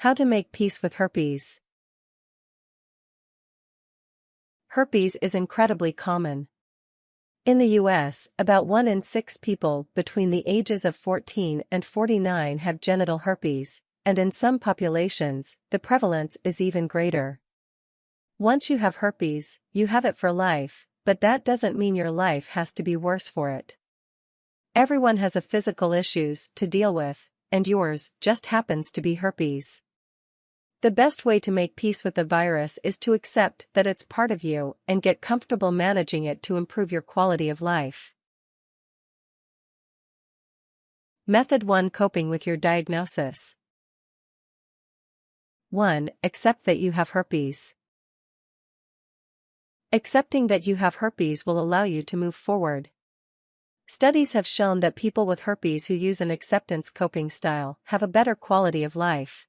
How to make peace with herpes. Herpes is incredibly common. In the US, about 1 in 6 people between the ages of 14 and 49 have genital herpes, and in some populations, the prevalence is even greater. Once you have herpes, you have it for life, but that doesn't mean your life has to be worse for it. Everyone has a physical issues to deal with, and yours just happens to be herpes. The best way to make peace with the virus is to accept that it's part of you and get comfortable managing it to improve your quality of life. Method 1: Coping with your diagnosis. 1. Accept that you have herpes. Accepting that you have herpes will allow you to move forward. Studies have shown that people with herpes who use an acceptance coping style have a better quality of life.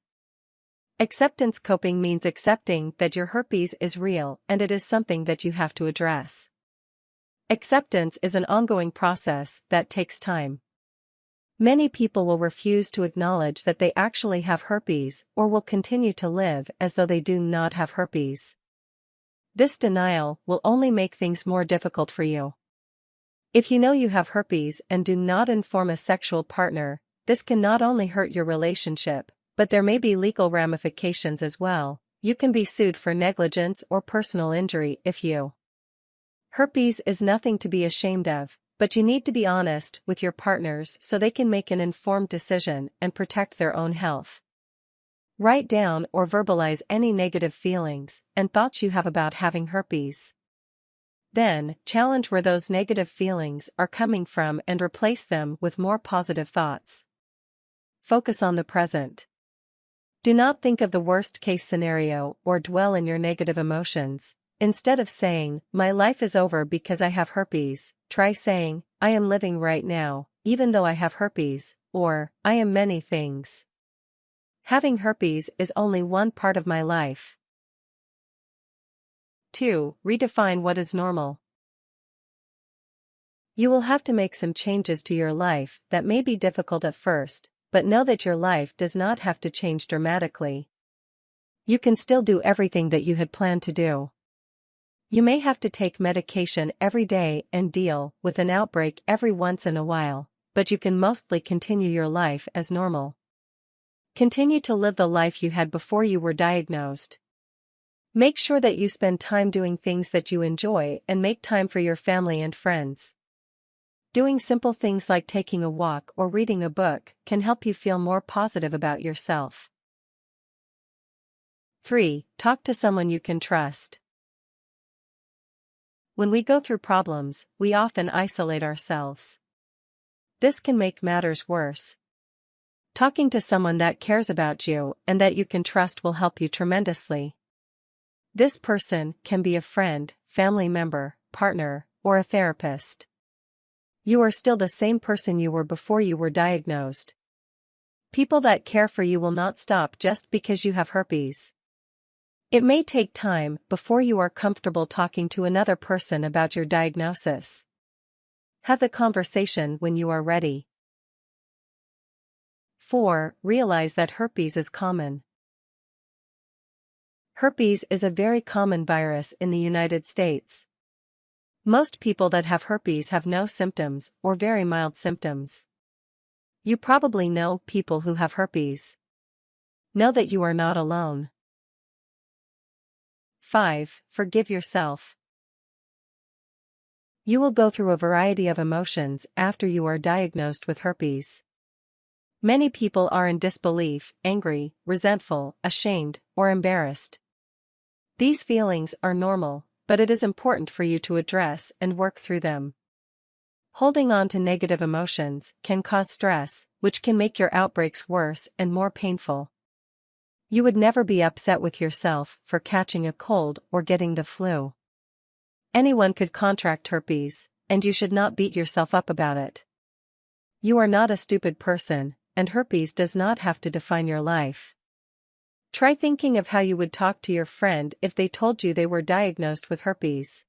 Acceptance coping means accepting that your herpes is real and it is something that you have to address. Acceptance is an ongoing process that takes time. Many people will refuse to acknowledge that they actually have herpes or will continue to live as though they do not have herpes. This denial will only make things more difficult for you. If you know you have herpes and do not inform a sexual partner, this can not only hurt your relationship, but there may be legal ramifications as well. You can be sued for negligence or personal injury if you. Herpes is nothing to be ashamed of, but you need to be honest with your partners so they can make an informed decision and protect their own health. Write down or verbalize any negative feelings and thoughts you have about having herpes. Then, challenge where those negative feelings are coming from and replace them with more positive thoughts. Focus on the present. Do not think of the worst-case scenario or dwell in your negative emotions. Instead of saying, "My life is over because I have herpes," try saying, "I am living right now, even though I have herpes," or, "I am many things. Having herpes is only one part of my life." 2. Redefine what is normal. You will have to make some changes to your life that may be difficult at first, but know that your life does not have to change dramatically. You can still do everything that you had planned to do. You may have to take medication every day and deal with an outbreak every once in a while, but you can mostly continue your life as normal. Continue to live the life you had before you were diagnosed. Make sure that you spend time doing things that you enjoy and make time for your family and friends. Doing simple things like taking a walk or reading a book can help you feel more positive about yourself. 3. Talk to someone you can trust. When we go through problems, we often isolate ourselves. This can make matters worse. Talking to someone that cares about you and that you can trust will help you tremendously. This person can be a friend, family member, partner, or a therapist. You are still the same person you were before you were diagnosed. People that care for you will not stop just because you have herpes. It may take time before you are comfortable talking to another person about your diagnosis. Have the conversation when you are ready. 4. Realize that herpes is common. Herpes is a very common virus in the United States. Most people that have herpes have no symptoms or very mild symptoms. You probably know people who have herpes. Know that you are not alone. 5. Forgive yourself. You will go through a variety of emotions after you are diagnosed with herpes. Many people are in disbelief, angry, resentful, ashamed, or embarrassed. These feelings are normal, but it is important for you to address and work through them. Holding on to negative emotions can cause stress, which can make your outbreaks worse and more painful. You would never be upset with yourself for catching a cold or getting the flu. Anyone could contract herpes, and you should not beat yourself up about it. You are not a stupid person, and herpes does not have to define your life. Try thinking of how you would talk to your friend if they told you they were diagnosed with herpes.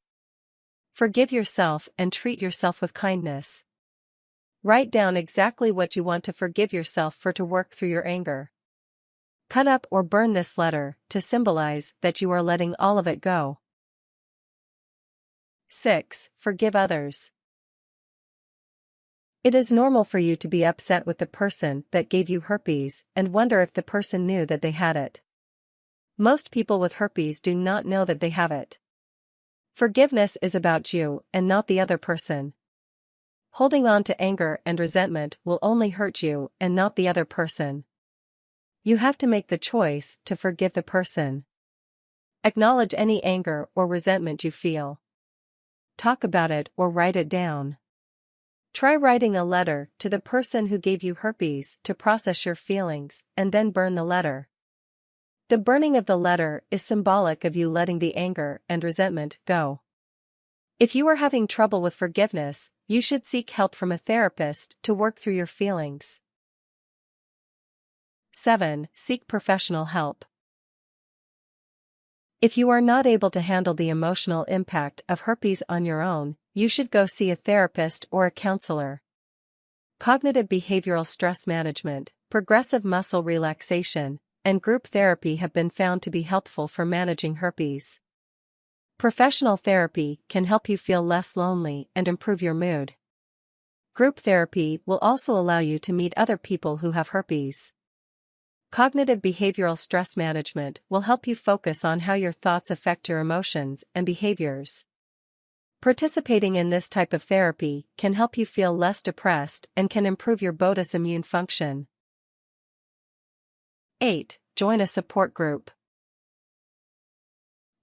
Forgive yourself and treat yourself with kindness. Write down exactly what you want to forgive yourself for to work through your anger. Cut up or burn this letter to symbolize that you are letting all of it go. 6. Forgive others. It is normal for you to be upset with the person that gave you herpes and wonder if the person knew that they had it. Most people with herpes do not know that they have it. Forgiveness is about you and not the other person. Holding on to anger and resentment will only hurt you and not the other person. You have to make the choice to forgive the person. Acknowledge any anger or resentment you feel. Talk about it or write it down. Try writing a letter to the person who gave you herpes to process your feelings and then burn the letter. The burning of the letter is symbolic of you letting the anger and resentment go. If you are having trouble with forgiveness, you should seek help from a therapist to work through your feelings. 7. Seek professional help. If you are not able to handle the emotional impact of herpes on your own, you should go see a therapist or a counselor. Cognitive behavioral stress management, progressive muscle relaxation, and group therapy have been found to be helpful for managing herpes. Professional therapy can help you feel less lonely and improve your mood. Group therapy will also allow you to meet other people who have herpes. Cognitive behavioral stress management will help you focus on how your thoughts affect your emotions and behaviors. Participating in this type of therapy can help you feel less depressed and can improve your body's immune function. 8. Join a support group.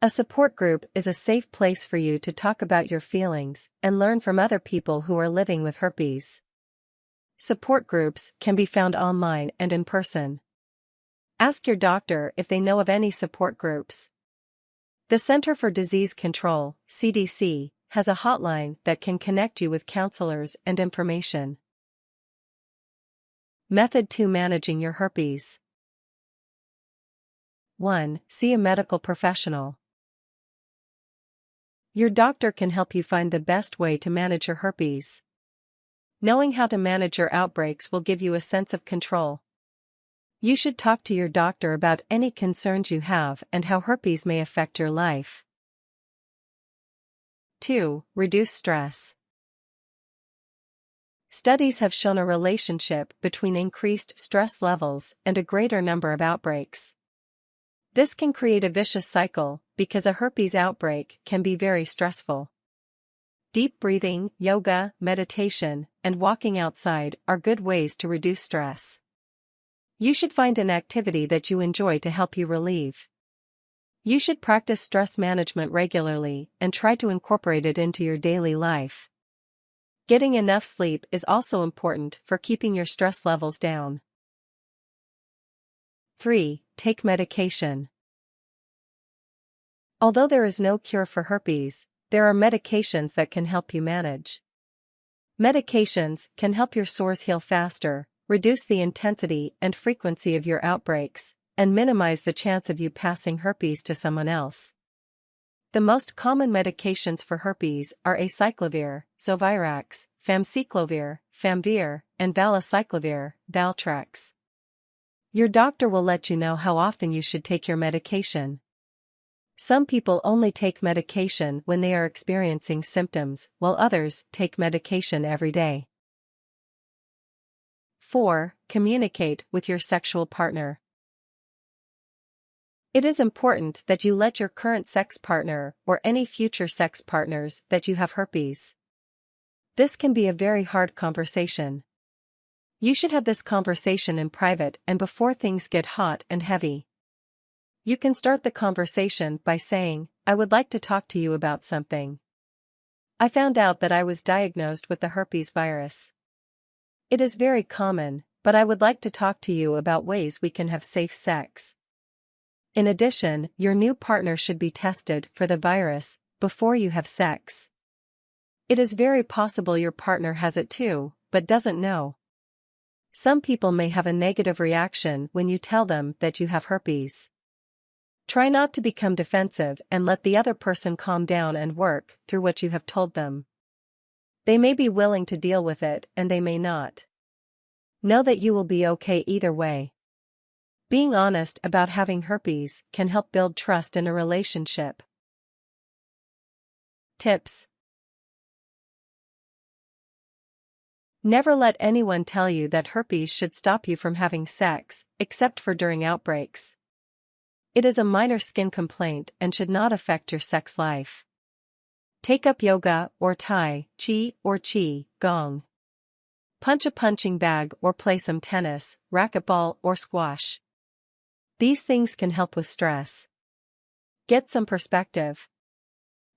A support group is a safe place for you to talk about your feelings and learn from other people who are living with herpes. Support groups can be found online and in person. Ask your doctor if they know of any support groups. The Center for Disease Control, CDC, has a hotline that can connect you with counselors and information. Method 2: Managing your herpes. 1. See a medical professional. Your doctor can help you find the best way to manage your herpes. Knowing how to manage your outbreaks will give you a sense of control. You should talk to your doctor about any concerns you have and how herpes may affect your life. 2. Reduce stress. Studies have shown a relationship between increased stress levels and a greater number of outbreaks. This can create a vicious cycle because a herpes outbreak can be very stressful. Deep breathing, yoga, meditation, and walking outside are good ways to reduce stress. You should find an activity that you enjoy to help you relieve. You should practice stress management regularly and try to incorporate it into your daily life. Getting enough sleep is also important for keeping your stress levels down. 3. Take medication. Although there is no cure for herpes, there are medications that can help you manage. Medications can help your sores heal faster, reduce the intensity and frequency of your outbreaks, and minimize the chance of you passing herpes to someone else. The most common medications for herpes are Acyclovir, Zovirax, Famciclovir, Famciclovir, and Valacyclovir, Valtrex. Your doctor will let you know how often you should take your medication. Some people only take medication when they are experiencing symptoms, while others take medication every day. 4. Communicate with your sexual partner. It is important that you let your current sex partner or any future sex partners that you have herpes. This can be a very hard conversation. You should have this conversation in private and before things get hot and heavy. You can start the conversation by saying, "I would like to talk to you about something. I found out that I was diagnosed with the herpes virus. It is very common, but I would like to talk to you about ways we can have safe sex." In addition, your new partner should be tested for the virus before you have sex. It is very possible your partner has it too, but doesn't know. Some people may have a negative reaction when you tell them that you have herpes. Try not to become defensive and let the other person calm down and work through what you have told them. They may be willing to deal with it and they may not. Know that you will be okay either way. Being honest about having herpes can help build trust in a relationship. Tips. Never let anyone tell you that herpes should stop you from having sex, except for during outbreaks. It is a minor skin complaint and should not affect your sex life. Take up yoga or tai chi or qi gong. Punch a punching bag or play some tennis, racquetball or squash. These things can help with stress. Get some perspective.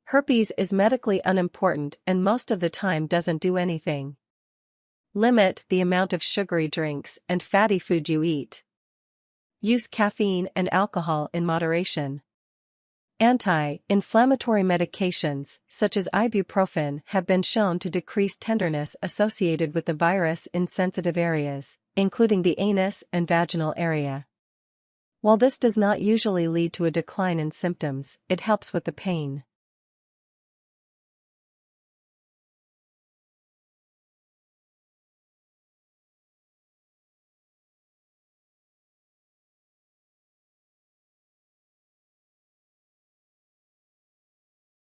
Herpes is medically unimportant and most of the time doesn't do anything. Limit the amount of sugary drinks and fatty food you eat. Use caffeine and alcohol in moderation. Anti-inflammatory medications, such as ibuprofen, have been shown to decrease tenderness associated with the virus in sensitive areas, including the anus and vaginal area. While this does not usually lead to a decline in symptoms, it helps with the pain.